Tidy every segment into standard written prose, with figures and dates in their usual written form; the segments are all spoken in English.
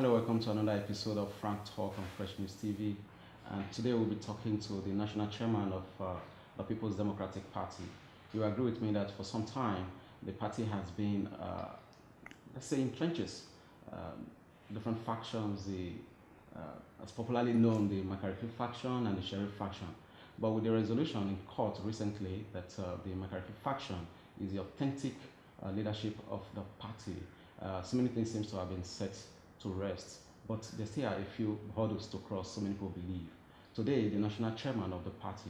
Hello, welcome to another episode of Frank Talk on Fresh News TV. And today we'll be talking to the national chairman of the People's Democratic Party. You agree with me that for some time the party has been, let's say, in trenches. Different factions, as popularly known, the Makarfi faction and the Sheriff faction. But with the resolution in court recently that the Makarfi faction is the authentic leadership of the party, so many things seems to have been set to rest, but there still are a few hurdles to cross, so many people believe. Today, the national chairman of the party,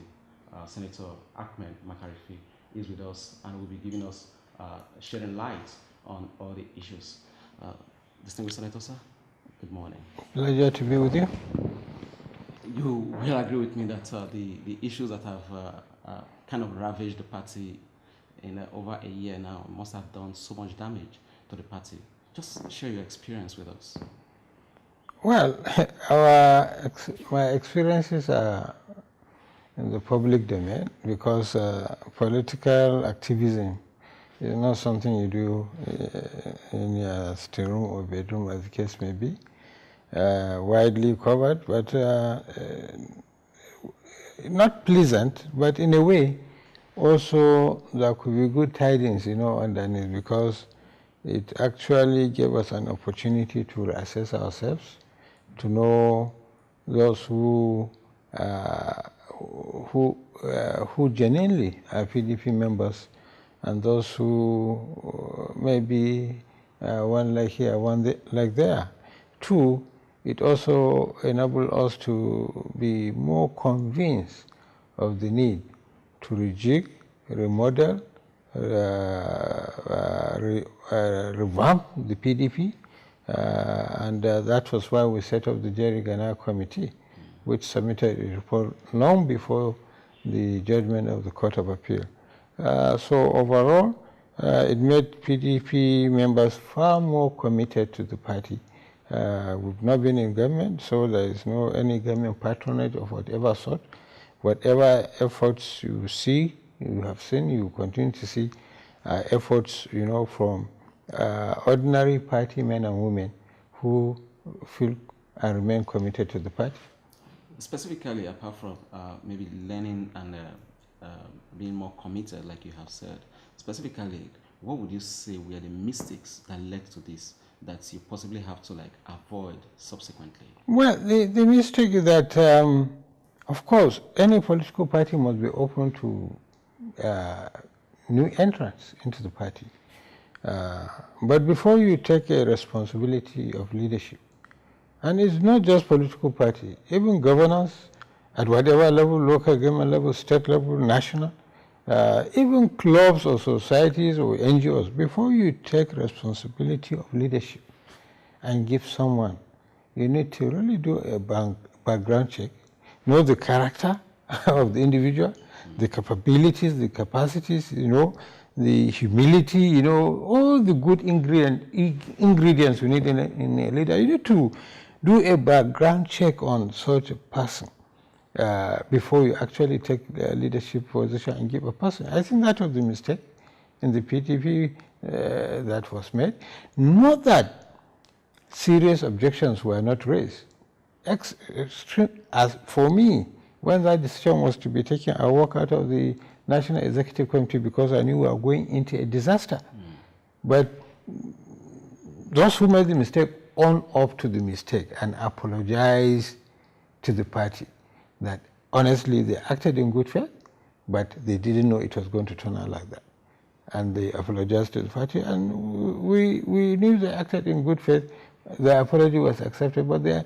Senator Ahmed Makarfi, is with us and will be giving us, shedding light on all the issues. Distinguished Senator, sir, good morning. Pleasure to be with you. You will agree with me that the issues that have kind of ravaged the party in over a year now must have done so much damage to the party. Just share your experience with us. Well, my experiences are in the public domain because political activism is not something you do in your sitting room or bedroom, as the case may be. Widely covered, but not pleasant, but in a way also there could be good tidings, underneath, because it actually gave us an opportunity to assess ourselves, to know those who genuinely are PDP members and those who maybe one like here, one like there. Two, it also enabled us to be more convinced of the need to rejig, remodel, revamp the PDP, and that was why we set up the Jerry Ghana Committee, which submitted a report long before the judgment of the Court of Appeal. So overall, it made PDP members far more committed to the party. We've not been in government, so there is no any government patronage of whatever sort. Whatever efforts you see, you have seen, you continue to see efforts, from ordinary party men and women who feel and remain committed to the party. Specifically, apart from maybe learning and being more committed, like you have said, specifically, what would you say were the mistakes that led to this that you possibly have to avoid subsequently? Well, the mistake is that, of course, any political party must be open to new entrants into the party. But before you take a responsibility of leadership, and it's not just political party, even governance at whatever level, local government level, state level, national, even clubs or societies or NGOs, before you take responsibility of leadership and give someone, you need to really do a background check, know the character of the individual, the capabilities, the capacities, the humility, all the good ingredients you need in a leader. You need to do a background check on such a person before you actually take the leadership position and give a person. I think that was the mistake in the PDP that was made. Not that serious objections were not raised. As for me, when that decision was to be taken, I walked out of the National Executive Committee because I knew we were going into a disaster. But those who made the mistake own up to the mistake and apologize to the party that honestly they acted in good faith, but they didn't know it was going to turn out like that. And they apologized to the party, and we knew they acted in good faith. The apology was accepted, but they're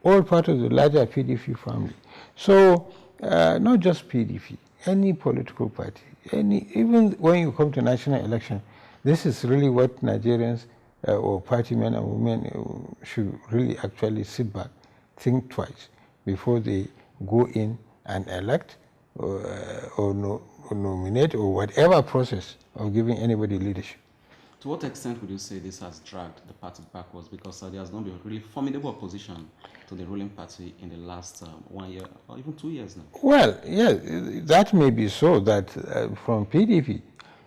all part of the larger PDP family. So not just PDP, any political party, even when you come to national election, this is really what Nigerians or party men and women should really actually sit back, think twice before they go in and elect or nominate or whatever process of giving anybody leadership. To what extent would you say this has dragged the party backwards? Because there has not been a really formidable opposition to the ruling party in the last 1 year or even 2 years now. Well, yeah, that may be so, that from PDP,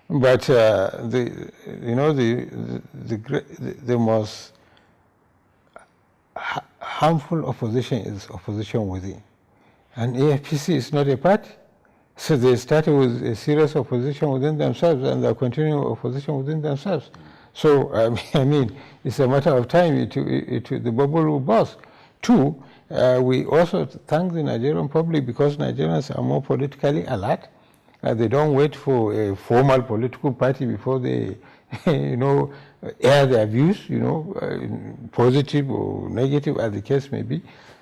but the most harmful opposition is opposition within. And APC is not a party. So they started with a serious opposition within themselves, and they're continuing opposition within themselves. So, I mean, it's a matter of time the bubble will burst. Two, we also thank the Nigerian public because Nigerians are more politically alert. They don't wait for a formal political party before they, air their views, positive or negative as the case may be.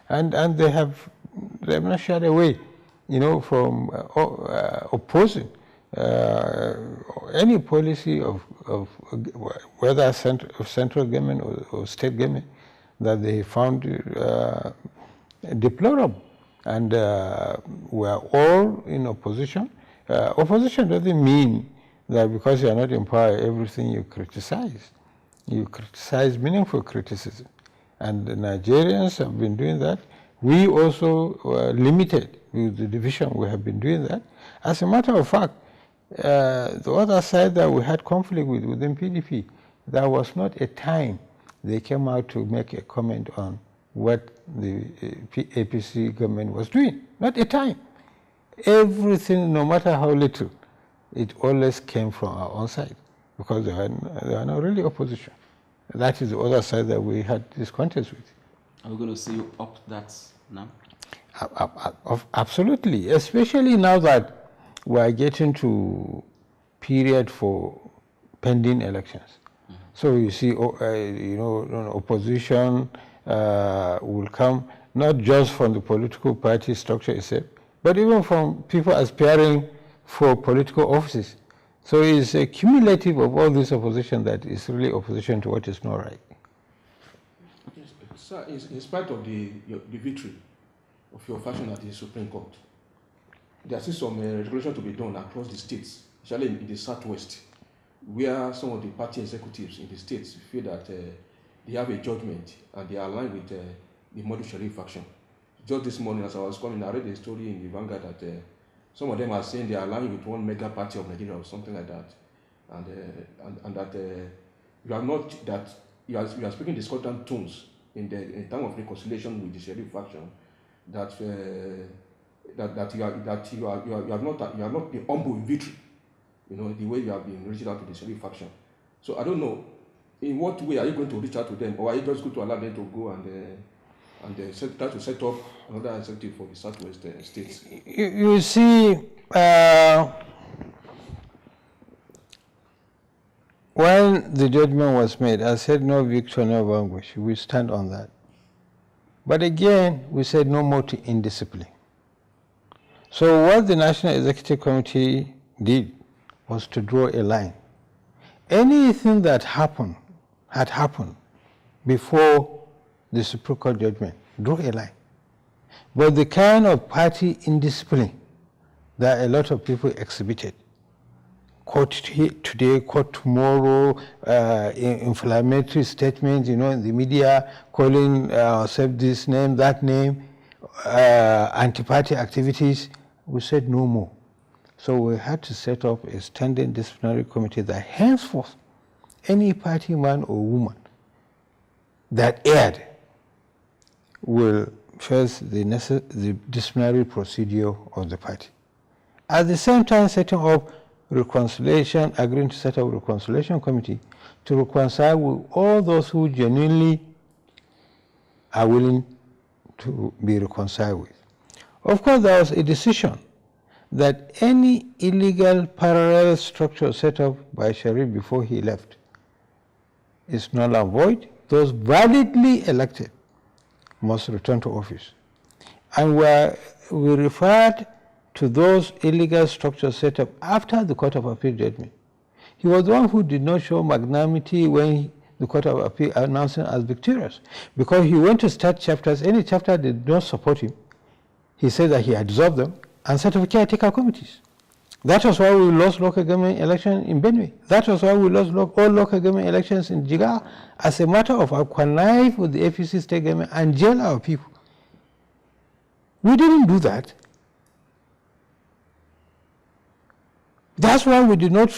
And they have not shied away, from opposing any policy of whether central government or state government that they found deplorable. And we are all in opposition. Opposition doesn't mean that because you are not in power, everything you criticize. You criticize meaningful criticism. And the Nigerians have been doing that. We also were limited with the division. We have been doing that. As a matter of fact, the other side that we had conflict with within PDP, there was not a time they came out to make a comment on what the APC government was doing. Not a time. Everything, no matter how little, it always came from our own side because they are not really opposition. That is the other side that we had this contest with. Are we going to see you up that now? Absolutely, especially now that we are getting to period for pending elections. Mm-hmm. So you see, opposition will come not just from the political party structure itself, but even from people aspiring for political offices. So it's a cumulative of all this opposition that is really opposition to what is not right. Sir, in spite of the victory of your faction at the Supreme Court, there are still some regulation to be done across the states, especially in the Southwest, where some of the party executives in the states feel that they have a judgment and they are aligned with the Modu Sharif faction. Just this morning, as I was coming, I read a story in the Vanguard that some of them are saying they are aligned with one mega party of Nigeria or something like that, and that you are speaking discordant tones in terms of reconciliation with the Sharif faction. That you have not been humble in victory, the way you have been reaching out to the Sharif faction. So I don't know, in what way are you going to reach out to them, or are you just going to allow them to go and try to set up another executive for the Southwest states? You see, when the judgment was made, I said no victory, no vanquish. We stand on that. But again, we said no more to indiscipline. So what the National Executive Committee did was to draw a line. Anything that had happened before the Supreme Court judgment, draw a line. But the kind of party indiscipline that a lot of people exhibited, court today, court tomorrow, inflammatory statements, in the media, calling ourselves this name, that name, anti-party activities, we said no more. So we had to set up a standing disciplinary committee that henceforth, any party man or woman that erred will face the disciplinary procedure of the party. At the same time, setting up reconciliation, agreeing to set up a reconciliation committee to reconcile with all those who genuinely are willing to be reconciled with. Of course, there was a decision that any illegal parallel structure set up by Sharif before he left is null and void. Those validly elected must return to office. And we referred to those illegal structures set up after the Court of Appeal judgment. He was the one who did not show magnanimity when the Court of Appeal announced him as victorious, because he went to start chapters. Any chapter did not support him, he said that he had dissolved them and set up caretaker committees. That was why we lost local government election in Benue. That was why we lost all local government elections in Jigawa, as a matter of our connive with the APC state government and jail our people. We didn't do that. That's why we did not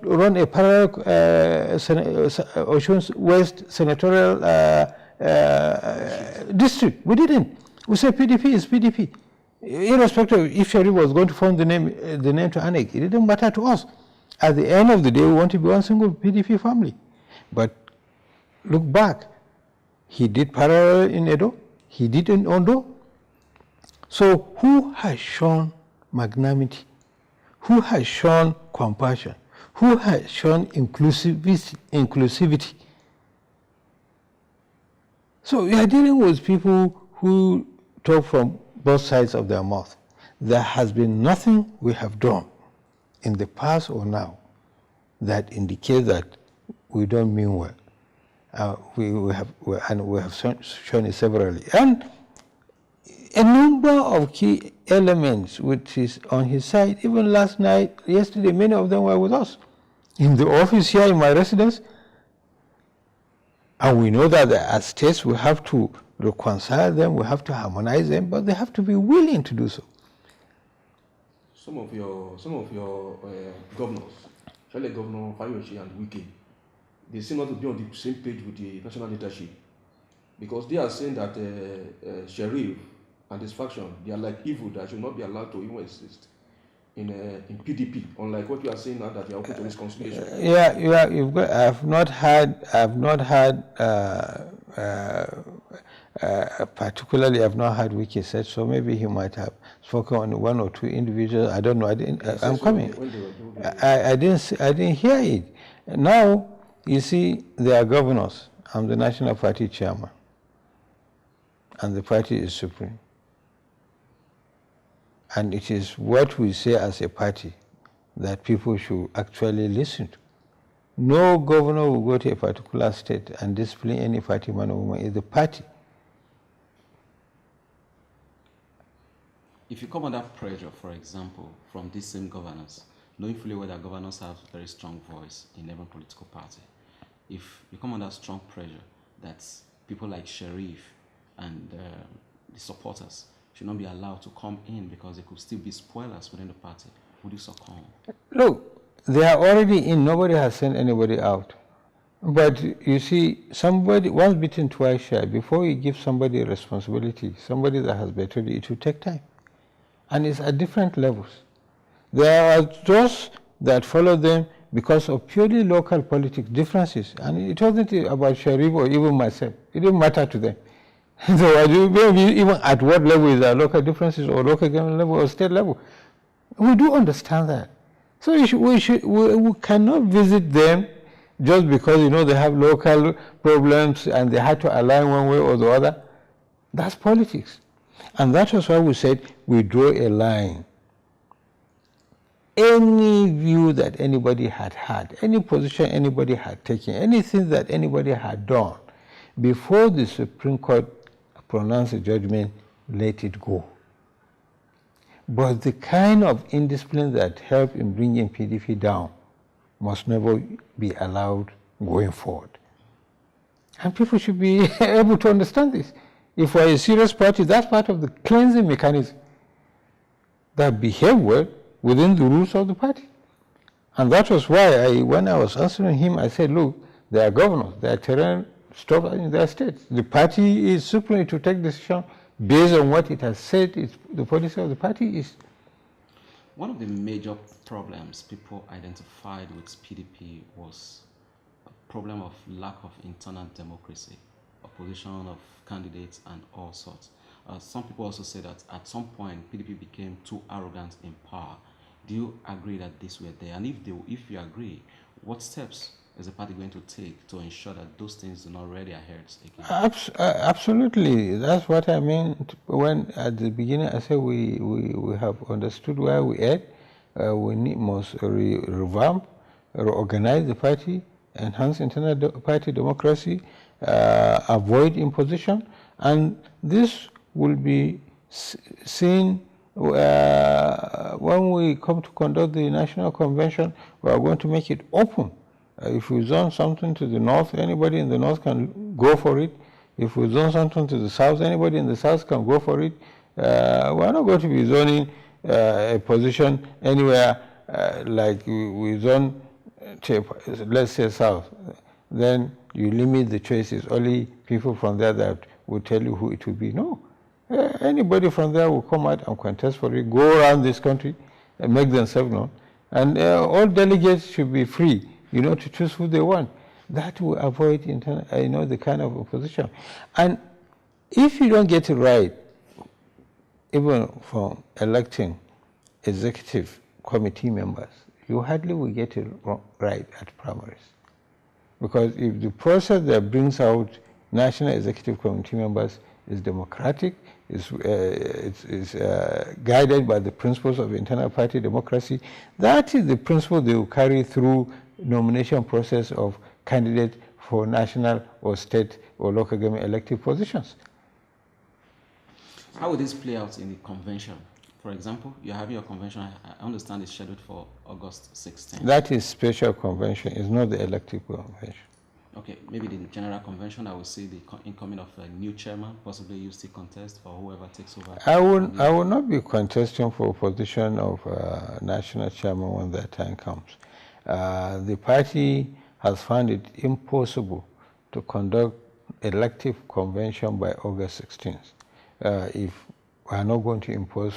run a parallel Ocean West senatorial district. We didn't. We said PDP is PDP. Irrespective of if Sharif was going to form the name to annex, it didn't matter to us. At the end of the day, we want to be one single PDP family. But look back, he did parallel in Edo, he did in Ondo. So who has shown magnanimity? Who has shown compassion? Who has shown inclusivity? So we are dealing with people who talk from both sides of their mouth. There has been nothing we have done in the past or now that indicates that we don't mean well. We have shown it severally. And a number of key elements which is on his side, even last night, yesterday, many of them were with us in the office here in my residence. And we know that as states we have to reconcile them, we have to harmonize them, but they have to be willing to do so. Some of your governors, especially Governor Fayoshi and Wike, they seem not to be on the same page with the national leadership, because they are saying that Sharif and his faction, they are like evil that should not be allowed to even exist in PDP. Unlike what you are saying now, that you are open to reconciliation. I've not had particularly, I've not had Wiki said, so maybe he might have spoken on one or two individuals. I don't know. I'm coming. I didn't hear it. Now, you see, there are governors. I'm the National Party chairman, and the party is supreme. And it is what we say as a party that people should actually listen to. No governor will go to a particular state and discipline any party man or woman. It's the party. If you come under pressure, for example, from these same governors, knowing fully well that governors have a very strong voice in every political party, if you come under strong pressure that people like Sharif and the supporters should not be allowed to come in because they could still be spoilers within the party, would you succumb? Look, they are already in. Nobody has sent anybody out. But you see, somebody, once bitten, twice shy. Before you give somebody a responsibility, somebody that has betrayed you, it will take time. And it's at different levels. There are those that follow them because of purely local politics differences. And it wasn't about Sharif or even myself. It didn't matter to them. So maybe even at what level is there local differences, or local government level or state level. We do understand that. So we cannot visit them just because, you know, they have local problems and they had to align one way or the other. That's politics. And that was why we said we draw a line. Any view that anybody had, any position anybody had taken, anything that anybody had done, before the Supreme Court pronounced a judgment, let it go. But the kind of indiscipline that helped in bringing PDP down must never be allowed going forward. And people should be able to understand this. If we're a serious party, that's part of the cleansing mechanism, that behave well within the rules of the party. And that was why when I was answering him, I said, look, they are governors, they are terrain stuff in their states. The party is supreme to take decision based on what it has said the policy of the party is. One of the major problems people identified with PDP was a problem of lack of internal democracy, opposition of candidates and all sorts. Some people also say that at some point PDP became too arrogant in power. Do you agree that these were there? And if you agree, what steps is the party going to take to ensure that those things do not rear their heads again? Absolutely. That's what I mean when at the beginning I said we have understood where we at. We must revamp, reorganize the party, enhance internal party democracy, avoid imposition, and this will be seen when we come to conduct the national convention. We are going to make it open. If we zone something to the north, anybody in the north can go for it. If we zone something to the south, anybody in the south can go for it. We're not going to be zoning a position anywhere like we zone to, let's say, south. then you limit the choices. Only people from there that will tell you who it will be. No. Anybody from there will come out and contest for it, go around this country and make themselves known. And all delegates should be free, to choose who they want. That will avoid, the kind of opposition. And if you don't get it right, even from electing executive committee members, you hardly will get it right at primaries. Because if the process that brings out National Executive Committee members is democratic, is guided by the principles of internal party democracy, that is the principle they will carry through nomination process of candidates for national or state or local government elective positions. How would this play out in the convention? For example, you're having your convention, I understand it's scheduled for August 16th. That is special convention, it's not the elective convention. Okay, maybe the general convention, I will see the incoming of a new chairman, possibly you still contest for whoever takes over. I will not be contesting for position of national chairman when that time comes. The party has found it impossible to conduct elective convention by August 16th if we are not going to impose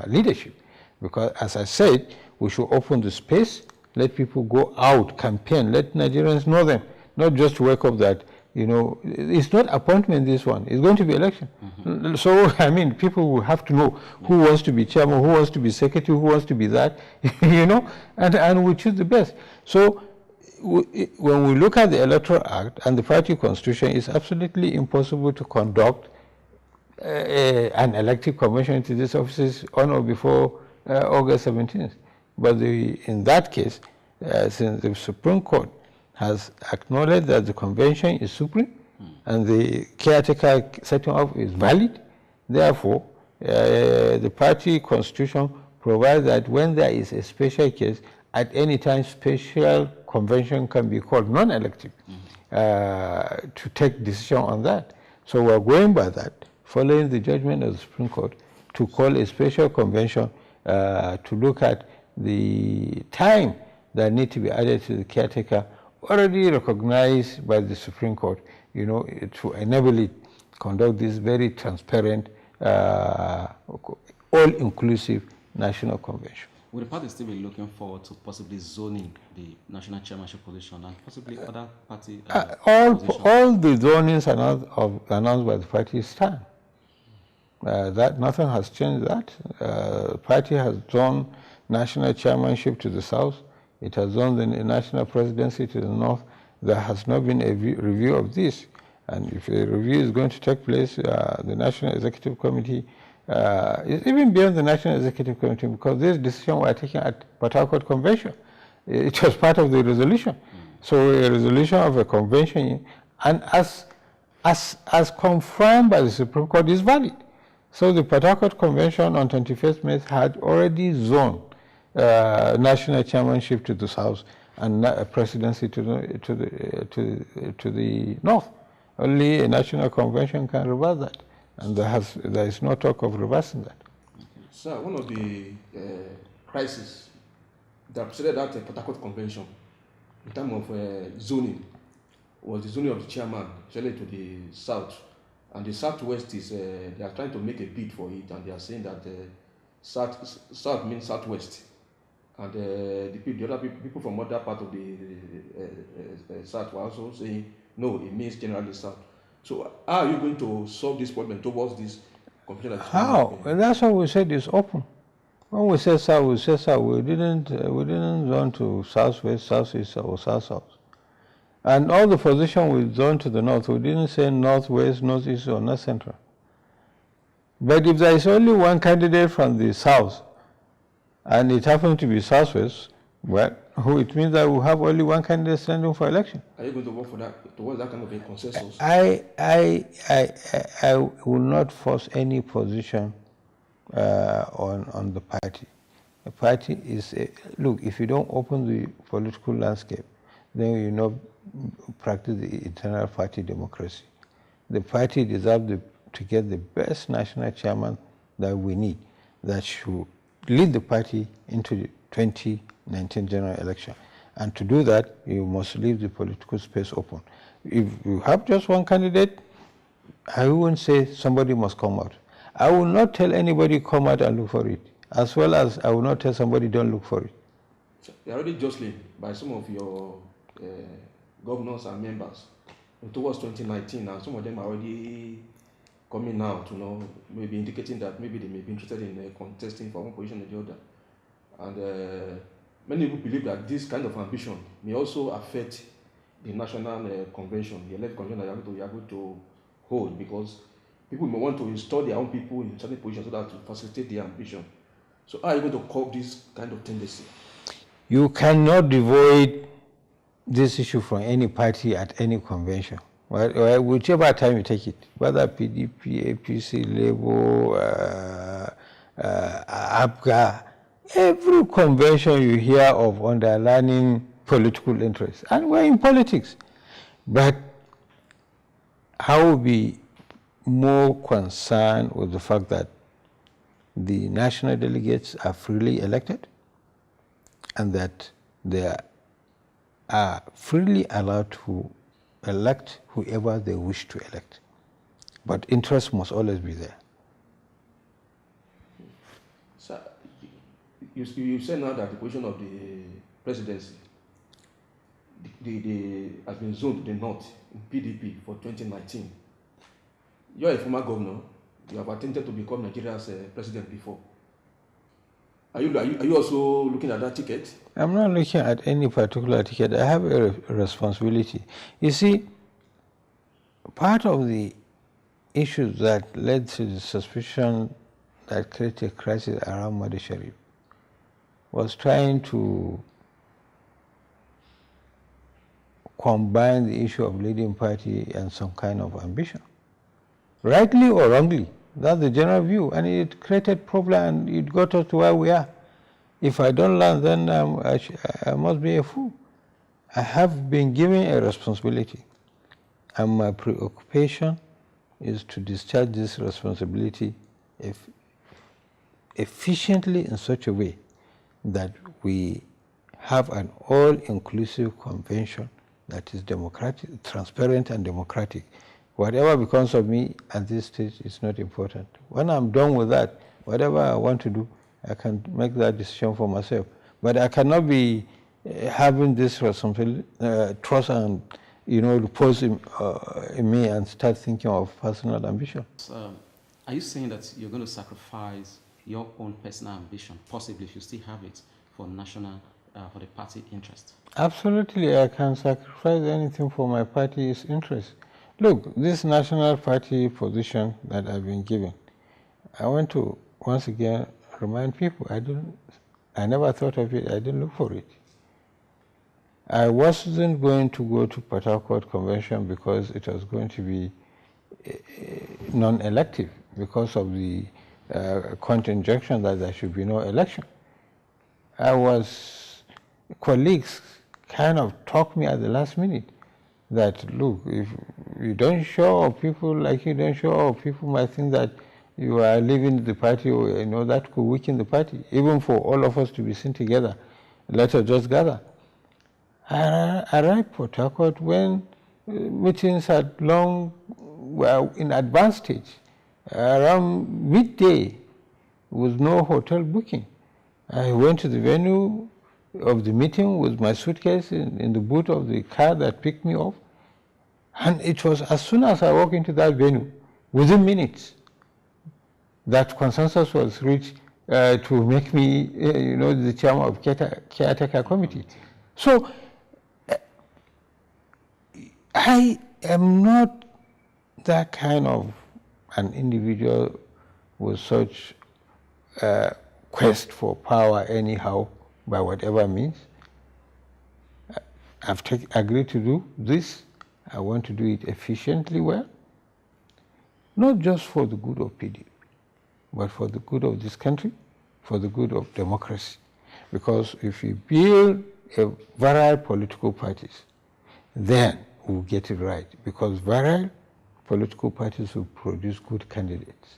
leadership. Because as I said, we should open the space, let people go out, campaign, let Nigerians know them, not just wake up that, it's not appointment, this one, it's going to be election. Mm-hmm. So, people will have to know who wants to be chairman, who wants to be secretary, who wants to be that, and we choose the best. So, when we look at the Electoral Act and the party constitution, it's absolutely impossible to conduct an elective convention to these offices on or before August 17th. But in that case, since the Supreme Court has acknowledged that the convention is supreme and the caretaker setting up is valid, therefore, the party constitution provides that when there is a special case, at any time special convention can be called non-elective to take decision on that. So we're going by that, following the judgment of the Supreme Court, to call a special convention to look at the time that need to be added to the caretaker, already recognized by the Supreme Court, to enable it conduct this very transparent, all-inclusive national convention. Would the party still be looking forward to possibly zoning the national chairmanship position and possibly other party all the zonings announced by the party stand. That nothing has changed that. The party has zoned national chairmanship to the south. It has zoned the national presidency to the north. There has not been a review of this. And if a review is going to take place, the National Executive Committee is even beyond the National Executive Committee, because this decision was taken at Port Harcourt Convention. It was part of the resolution. So a resolution of a convention, and as confirmed by the Supreme Court, is valid. So the Port Harcourt Convention on 21st May had already zoned national chairmanship to the south and presidency to the north. Only a national convention can reverse that, and there is no talk of reversing that. Sir, one of the crises that preceded that Port Harcourt Convention in terms of zoning was the zoning of the chairman, especially to the south. And the southwest is, they are trying to make a bid for it, and they are saying that south means southwest. And the other people from other part of the south were also saying, no, it means generally south. So how are you going to solve this problem towards this competition? How? Well, that's why we said it's open. When we said south, we said south. We didn't zone to southwest, southeast, or south-south. And all the position we zoned to the north, we didn't say northwest, northeast, or north central. But if there is only one candidate from the south, and it happens to be southwest, well, it means that we have only one candidate standing for election. Are you going to work for that, towards that kind of a consensus? I will not force any position on the party. The party is, look, if you don't open the political landscape, then you know practice the internal party democracy. The party deserves to get the best national chairman that we need, that should lead the party into the 2019 general election. And to do that, you must leave the political space open. If you have just one candidate, I wouldn't say somebody must come out. I will not tell anybody come out and look for it, as well as I will not tell somebody don't look for it. You're already jostling by some of your governors and members towards 2019, and some of them are already coming out, maybe indicating that maybe they may be interested in contesting for one position or the other. And many people believe that this kind of ambition may also affect the national convention, the elected convention that you are going to hold, because people may want to install their own people in certain positions so that to facilitate their ambition. So how are you going to curb this kind of tendency? You cannot devoid this issue from any party at any convention, whichever time you take it, whether PDP, APC, Labour, APGA, every convention you hear of underlining political interests, and we're in politics. But I will be more concerned with the fact that the national delegates are freely elected and that they are freely allowed to elect whoever they wish to elect. But interest must always be there. So, you say now that the position of the presidency has been zoned to the north in PDP for 2019. You're a former governor. You have attempted to become Nigeria's president before. Are you also looking at that ticket? I'm not looking at any particular ticket. I have a responsibility. You see, part of the issues that led to the suspicion that created a crisis around Madi Sharif was trying to combine the issue of leading party and some kind of ambition. Rightly or wrongly, that's the general view, and it created problem and it got us to where we are. If I don't learn, then I must be a fool. I have been given a responsibility, and my preoccupation is to discharge this responsibility efficiently in such a way that we have an all-inclusive convention that is democratic, transparent and democratic. Whatever becomes of me at this stage is not important. When I'm done with that, whatever I want to do, I can make that decision for myself. But I cannot be having this responsibility, trust and repose in me and start thinking of personal ambition. Are you saying that you're going to sacrifice your own personal ambition, possibly if you still have it, for national, for the party interest? Absolutely, I can sacrifice anything for my party's interest. Look, this national party position that I've been given, I want to once again remind people, I never thought of it, I didn't look for it. I wasn't going to go to Port Harcourt Convention because it was going to be non-elective because of the contingent that there should be no election. Colleagues kind of talked me at the last minute that, look, if you don't show up, people like you don't show up, people might think that you are leaving the party, or that could weaken the party. Even for all of us to be seen together, let us just gather. I arrived Port Harcourt when meetings had were in advanced stage, around midday, with no hotel booking. I went to the venue of the meeting with my suitcase in the boot of the car that picked me up. And it was as soon as I walked into that venue, within minutes, that consensus was reached to make me, the chairman of caretaker committee. So I am not that kind of an individual with such quest for power anyhow, by whatever means. I've agreed to do this. I want to do it efficiently well, not just for the good of PDP, but for the good of this country, for the good of democracy. Because if you build virile political parties, then we'll get it right. Because virile political parties will produce good candidates.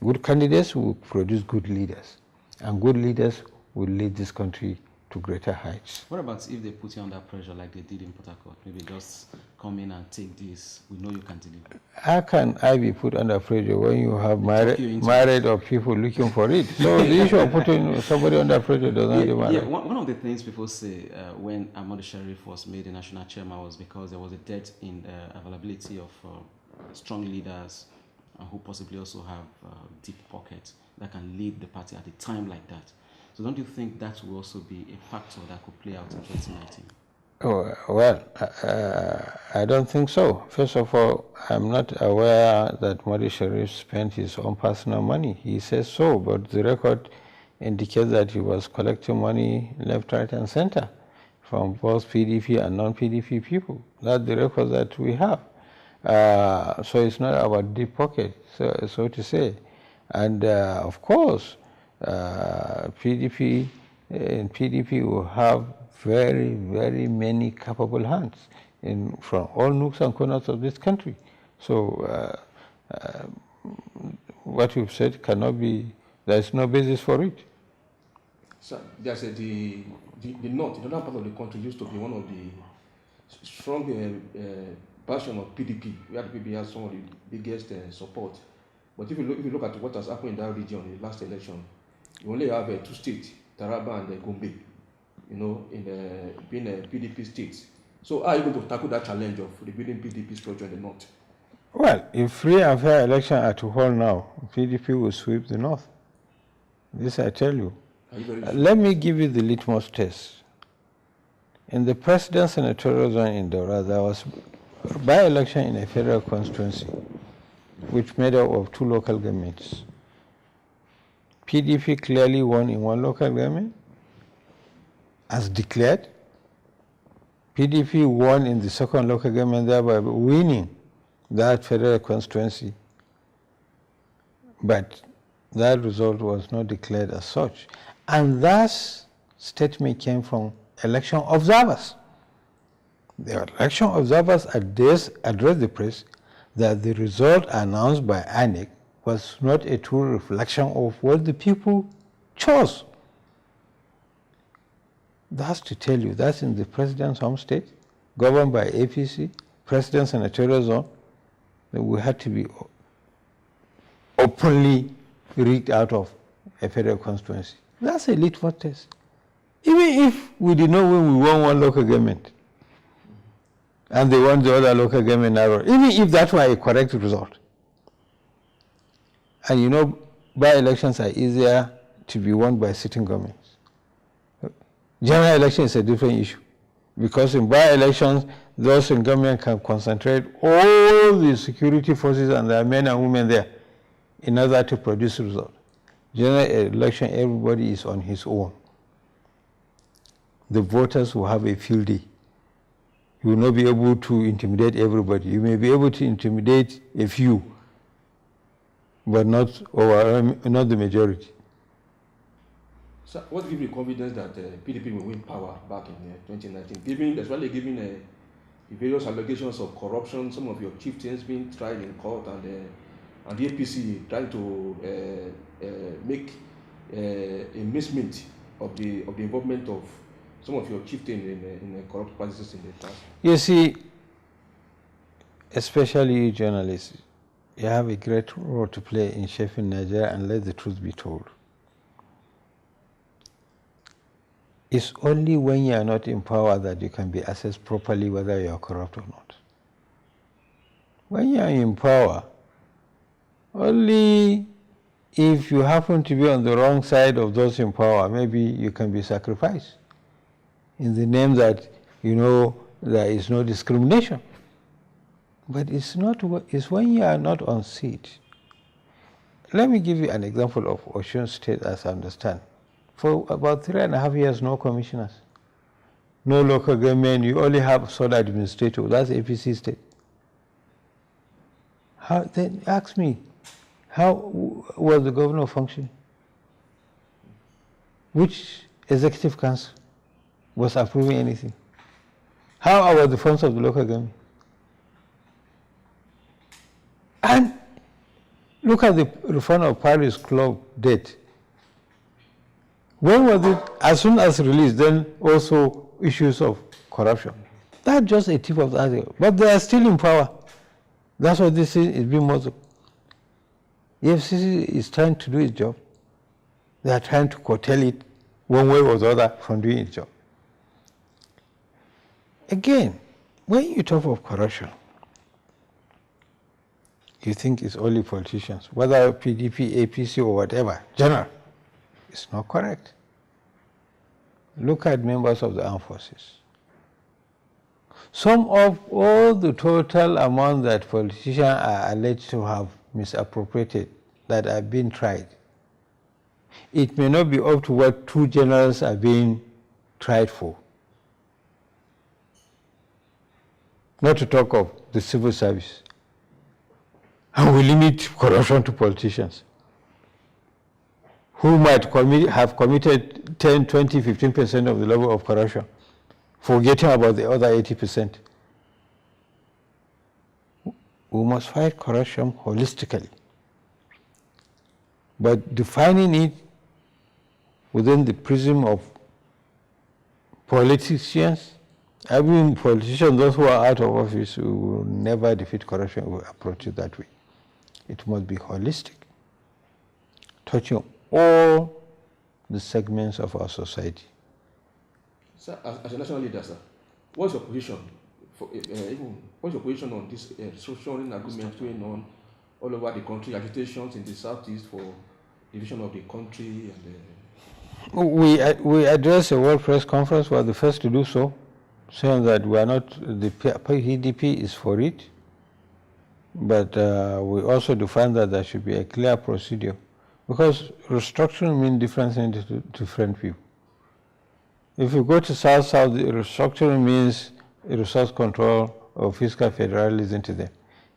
Good candidates will produce good leaders. And good leaders will lead this country to greater heights. What about if they put you under pressure like they did in Port Harcourt? Maybe just come in and take this. We know you can deliver. How can I be put under pressure when you have you married or people looking for it? So the issue of putting somebody under pressure does not matter. Yeah, one of the things people say when Ahmed Sharif was made the national chairman was because there was a dearth in availability of strong leaders who possibly also have deep pockets that can lead the party at a time like that. So don't you think that will also be a factor that could play out in 2019? Oh, well, I don't think so. First of all, I'm not aware that Modi Sharif spent his own personal money. He says so, but the record indicates that he was collecting money left, right, and center from both PDP and non-PDP people. That's the record that we have. So it's not about deep pocket, so to say. And of course, PDP will have very, very many capable hands from all nooks and corners of this country. So what you've said cannot be, there's no basis for it. So there's the north, the northern part of the country used to be one of the strong version of PDP, where the PDP has some of the biggest support. But if you look at what has happened in that region in the last election, you only have two states, Taraba and Gombe, being PDP states. So how are you going to tackle that challenge of rebuilding PDP structure in the north? Well, if free and fair election are to hold now, PDP will sweep the north. This I tell you. Let me give you the litmus test. In the president senatorial zone in Daura, there was a by-election in a federal constituency, which made up of 2 local governments. PDP clearly won in one local government, as declared. PDP won in the second local government, thereby winning that federal constituency. But that result was not declared as such. And that statement came from election observers. The election observers addressed the press that the result announced by INEC was not a true reflection of what the people chose. That's to tell you, that's in the president's home state, governed by APC, president's senatorial zone, that we had to be openly rigged out of a federal constituency. That's a litmus test. Even if we did not win, we won one local government, and they won the other local government narrow, even if that were a correct result. And by-elections are easier to be won by sitting governments. General election is a different issue, because in by-elections, those in government can concentrate all the security forces and their men and women there in order to produce a result. General election, everybody is on his own. The voters will have a field day. You will not be able to intimidate everybody. You may be able to intimidate a few, but not the majority. So what gives you confidence that PDP will win power back in 2019? Especially given the various allegations of corruption, some of your chieftains being tried in court, and the APC trying to make a mismint of the involvement of some of your chieftains in corrupt practices in the past. You see, especially you journalists, you have a great role to play in shaping Nigeria, and let the truth be told. It's only when you are not in power that you can be assessed properly whether you are corrupt or not. When you are in power, only if you happen to be on the wrong side of those in power, maybe you can be sacrificed in the name that, there is no discrimination. But it's when you are not on seat. Let me give you an example of Osun State as I understand. For about 3.5 years, no commissioners, no local government, you only have sole administrator, that's APC state. Then ask me, how was the governor functioning? Which executive council was approving anything? How are the funds of the local government? And look at the reform of Paris Club date. When was it? As soon as released, then also issues of corruption. That's just a tip of the iceberg. But they are still in power. That's what this is being muzzled. EFCC is trying to do its job. They are trying to curtail it one way or the other from doing its job. Again, when you talk of corruption, you think it's only politicians, whether PDP, APC, or whatever, general. It's not correct. Look at members of the armed forces. Some of all the total amount that politicians are alleged to have misappropriated that are being tried, it may not be up to what 2 generals are being tried for. Not to talk of the civil service. And we limit corruption to politicians who might have committed 10, 20, 15% of the level of corruption, forgetting about the other 80%. We must fight corruption holistically, but defining it within the prism of politicians. I mean, politicians, those who are out of office, who will never defeat corruption, will approach it that way. It must be holistic, touching all the segments of our society. Sir, as a national leader, sir, what's your position? What's your position on this restructuring agreement going on all over the country, agitations in the southeast for division of the country? And we addressed a World Press Conference. We are the first to do so, saying that we are not, the PDP is for it, but we also define that there should be a clear procedure, because restructuring means different things to different people. If you go to South-South, restructuring means resource control or fiscal federalism to them.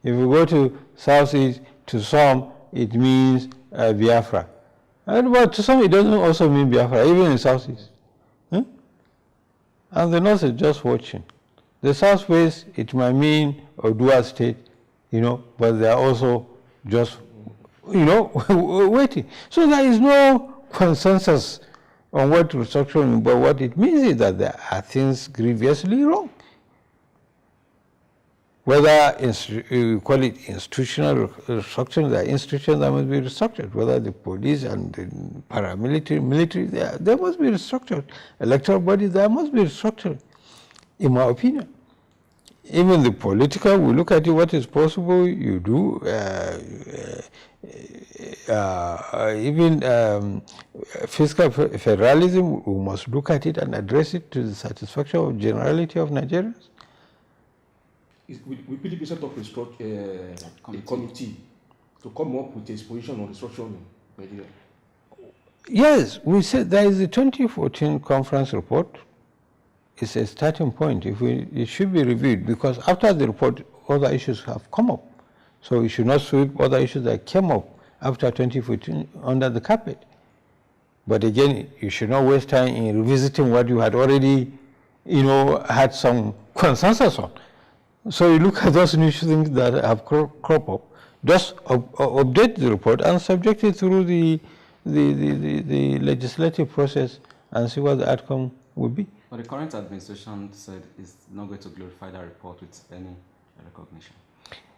If you go to Southeast, to some, it means Biafra. But to some, it doesn't also mean Biafra, even in Southeast. And the North is just watching. The Southwest, it might mean Odua State, but they are also just, waiting. So there is no consensus on what restructuring means, but what it means is that there are things grievously wrong. Whether you call it institutional restructuring, there are institutions that must be restructured. Whether the police and the paramilitary, military, they must be restructured. Electoral bodies, they must be restructured, in my opinion. Even the political, we look at it, what is possible, you do. Even fiscal federalism, we must look at it and address it to the satisfaction of generality of Nigerians. Will PDP set up a committee to come up with a position on restructuring in Nigeria? Yes, we said there is a 2014 conference report. It's a starting point. It should be reviewed, because after the report, other issues have come up. So we should not sweep other issues that came up after 2014 under the carpet. But again, you should not waste time in revisiting what you had already, had some consensus on. So you look at those new things that have cropped up, just update the report and subject it through the legislative process and see what the outcome will be. But the current administration said it's not going to glorify that report with any recognition.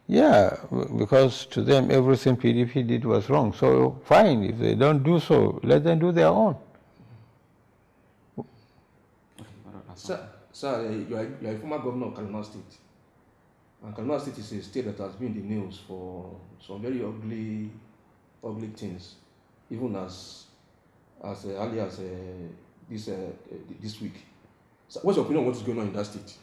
Yeah, because to them everything PDP did was wrong. So fine, if they don't do so, let them do their own. Sir, you are a former governor of Kaduna State. And Kaduna State is a state that has been in the news for some very ugly things, even as early as this week. So what's your opinion on what is going on in that state?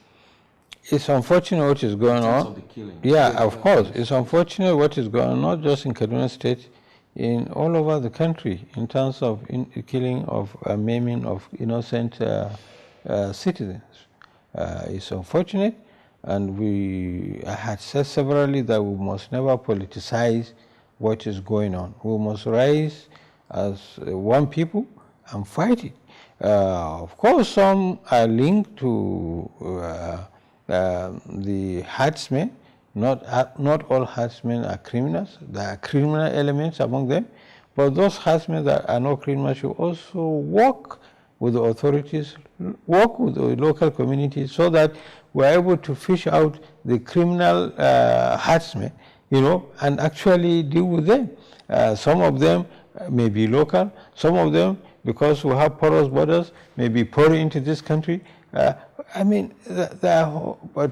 It's unfortunate what is going on. Of the killing. Yeah, of course. It's unfortunate what is going on, not just in Kaduna State, in all over the country, in terms of killing of maiming of innocent citizens. It's unfortunate, and I had said severally that we must never politicize what is going on. We must rise as one people and fight it. Of course, some are linked to the herdsmen. Not all herdsmen are criminals. There are criminal elements among them, But those herdsmen that are not criminal should also work with the authorities, work with the local communities, so that we're able to fish out the criminal herdsmen, and actually deal with them. Some of them may be local, some of them, because we have porous borders, may be pouring into this country. But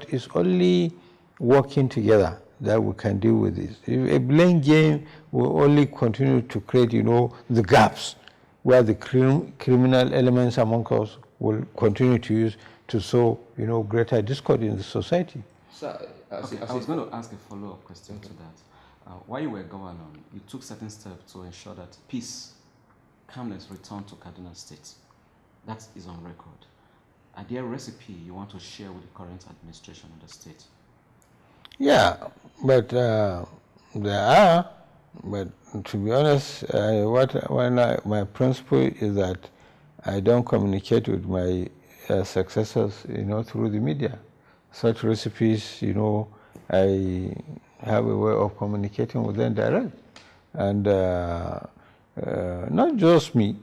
it's only working together that we can deal with this. If a blame game will only continue to create, the gaps where the criminal elements among us will continue to use to sow, greater discord in the society. Sir, I was going to ask a follow-up question to that. While you were governor, you took certain steps to ensure that peace, calmness returned to Kaduna State. That is on record. Are there a recipe you want to share with the current administration in the state? Yeah, but there are. But to be honest, my principle is that I don't communicate with my successors, through the media. Such recipes, I have a way of communicating with them direct. And not just me,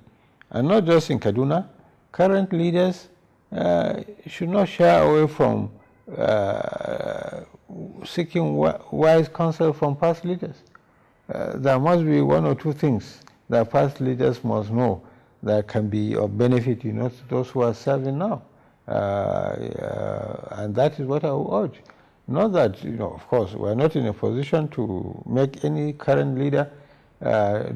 and not just in Kaduna, current leaders should not shy away from seeking wise counsel from past leaders. There must be one or two things that past leaders must know that can be of benefit, to those who are serving now. And that is what I would urge. Not that, of course, we're not in a position to make any current leader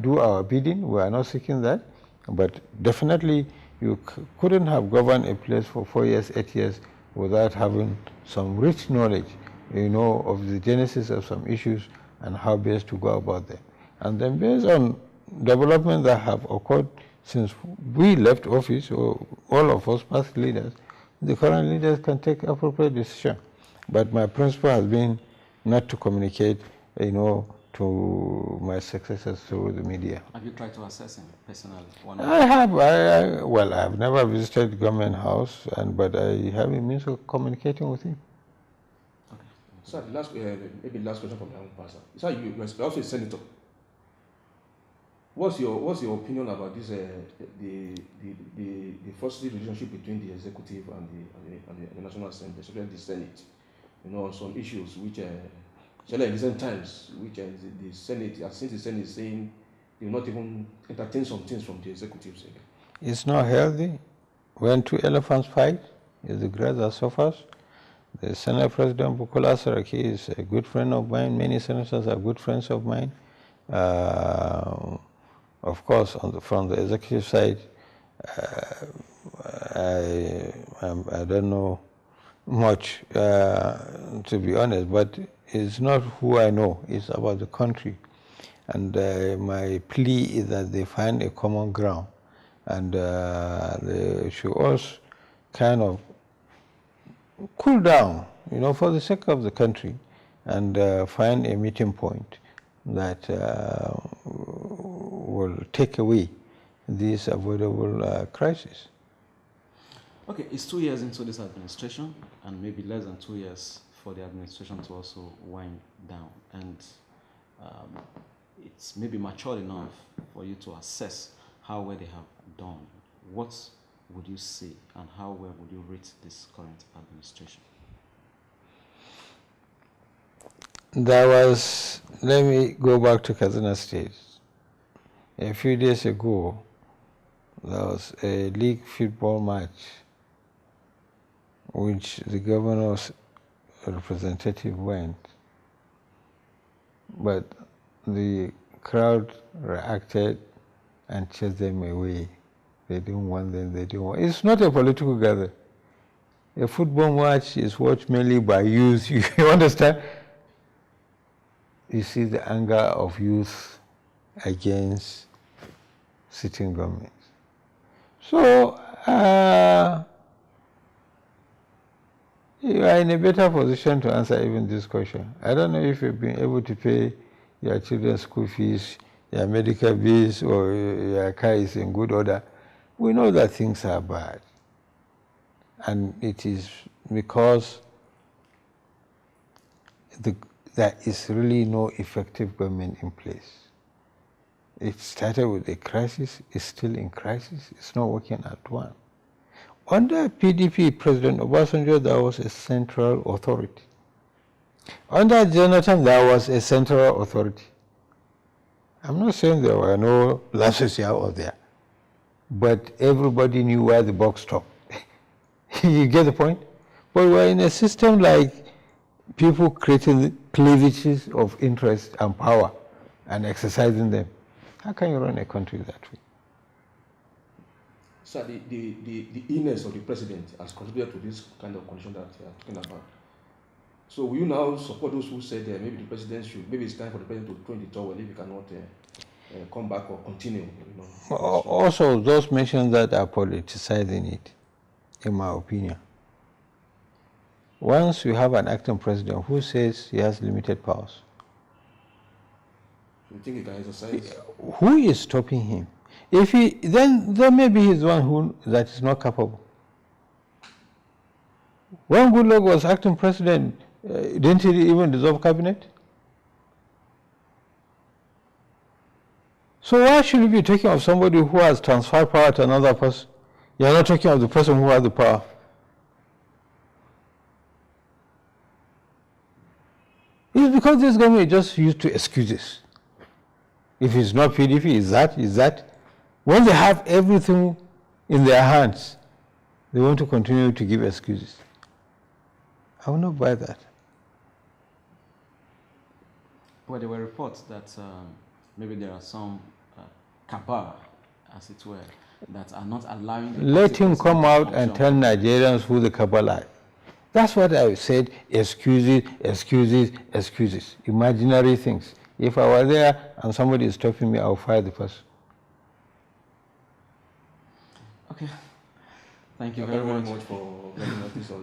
do our bidding. We are not seeking that. But definitely, you couldn't have governed a place for 4 years, 8 years without having some rich knowledge, of the genesis of some issues and how best to go about them. And then based on developments that have occurred since we left office, or all of us past leaders, the current leaders can take appropriate decision. But my principle has been not to communicate, to my successors through the media. Have you tried to assess him personally? I have. I've never visited government house, but I have a means of communicating with him. Okay. Sir, maybe last question from my own person. Sir, you're also a senator. What's your opinion about this the first relationship between the executive and the National Assembly, especially the Senate? On some issues which in recent times, which the Senate, since the Senate is saying they will not even entertain some things from the executive sector. It's not healthy. When two elephants fight, it's the grass that suffers. The Senate President Bukola Saraki is a good friend of mine. Many senators are good friends of mine. Of course, from the executive side, I don't know much, to be honest, but it's not who I know, it's about the country. And my plea is that they find a common ground, and they should also kind of cool down, for the sake of the country, and find a meeting point that will take away this avoidable crisis. Okay, it's 2 years into this administration, and maybe less than 2 years for the administration to also wind down. And it's maybe mature enough for you to assess how well they have done. What would you say, and how well would you rate this current administration? Let me go back to Kaduna State. A few days ago, there was a league football match which the governor's representative went, but the crowd reacted and chased them away. They didn't want them, they didn't want. It's not a political gathering. A football match is watched mainly by youth, you understand? You see the anger of youth against sitting government. So, you are in a better position to answer even this question. I don't know if you've been able to pay your children's school fees, your medical bills, or your car is in good order. We know that things are bad. And it is because there is really no effective government in place. It started with a crisis, it's still in crisis, it's not working at one. Under PDP, President Obasanjo, there was a central authority. Under Jonathan, there was a central authority. I'm not saying there were no lapses here or there, but everybody knew where the buck stopped. You get the point? But we're in a system like people creating cleavages of interest and power and exercising them. How can you run a country that way? So the illness of the president has contributed to this kind of condition that you are talking about. So will you now support those who said maybe the president should, maybe it's time for the president to throw in the towel if he cannot come back or continue? You know? Also, those mentions that are politicizing it, in my opinion. Once you have an acting president who says he has limited powers, you think he can exercise? Who is stopping him? If he, then maybe he's the one that is not capable. When Goodluck was acting president, didn't he even dissolve cabinet? So why should we be talking of somebody who has transferred power to another person? You're not talking of the person who has the power. It's because this government is just used to excuses. If it's not PDP, is that. When they have everything in their hands, they want to continue to give excuses. I will not buy that. Well, there were reports that maybe there are some cabal, as it were, that are not allowing the Let him come out function. and tell Nigerians who the cabal are. That's what I said, excuses, excuses, excuses, imaginary things. If I were there and somebody is stopping me, I'll fire the person. Okay. Thank you very much for letting us this all.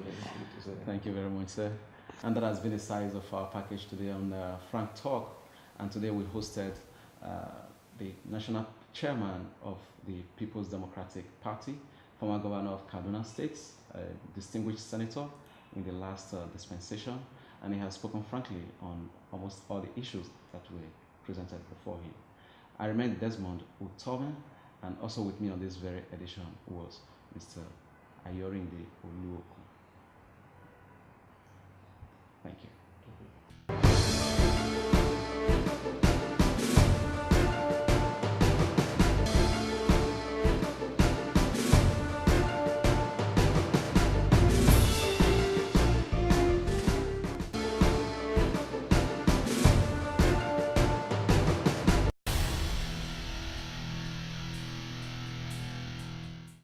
Thank you very much, sir. And that has been the size of our package today on Frank Talk. And today we hosted the national chairman of the People's Democratic Party, former governor of Kaduna State, a distinguished senator in the last dispensation, and he has spoken frankly on almost all the issues that were presented before him. I remain Desmond Utome, and also with me on this very edition was Mr. Ayorinde Oluoku.